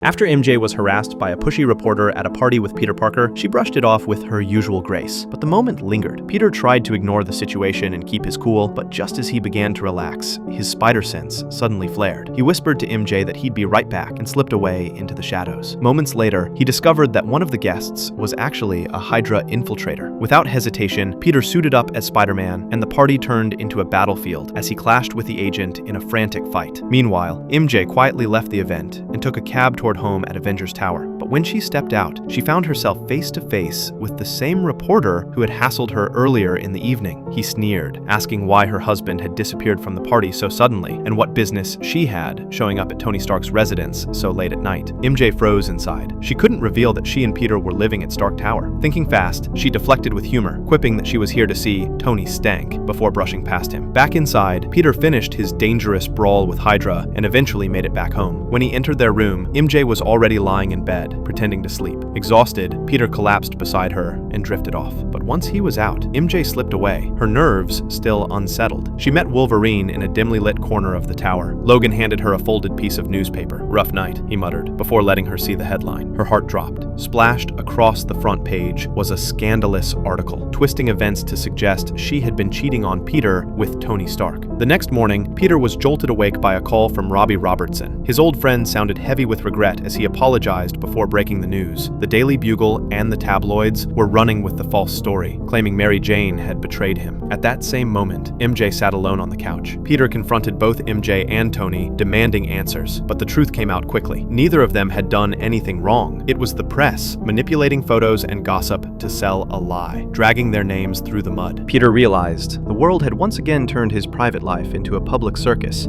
After MJ was harassed by a pushy reporter at a party with Peter Parker, she brushed it off with her usual grace. But the moment lingered. Peter tried to ignore the situation and keep his cool, but just as he began to relax, his spider sense suddenly flared. He whispered to MJ that he'd be right back and slipped away into the shadows. Moments later, he discovered that one of the guests was actually a Hydra infiltrator. Without hesitation, Peter suited up as Spider-Man, and the party turned into a battlefield as he clashed with the agent in a frantic fight. Meanwhile, MJ quietly left the event and took a cab toward home at Avengers Tower. But when she stepped out, she found herself face to face with the same reporter who had hassled her earlier in the evening. He sneered, asking why her husband had disappeared from the party so suddenly and what business she had showing up at Tony Stark's residence so late at night. MJ froze inside. She couldn't reveal that she and Peter were living at Stark Tower. Thinking fast, she deflected with humor, quipping that she was here to see Tony stank before brushing past him. Back inside, Peter finished his dangerous brawl with Hydra and eventually made it back home. When he entered their room, MJ was already lying in bed, pretending to sleep. Exhausted, Peter collapsed beside her and drifted off. But once he was out, MJ slipped away, her nerves still unsettled. She met Wolverine in a dimly lit corner of the tower. Logan handed her a folded piece of newspaper. "Rough night," he muttered, before letting her see the headline. Her heart dropped. Splashed across the front page was a scandalous article, twisting events to suggest she had been cheating on Peter with Tony Stark. The next morning, Peter was jolted awake by a call from Robbie Robertson. His old friend sounded heavy with regret as he apologized before breaking the news. The Daily Bugle and the tabloids were running with the false story, claiming Mary Jane had betrayed him. At that same moment, MJ sat alone on the couch. Peter confronted both MJ and Tony, demanding answers, but the truth came out quickly. Neither of them had done anything wrong. It was the press, manipulating photos and gossip to sell a lie, dragging their names through the mud. Peter realized the world had once again turned his private life into a public circus,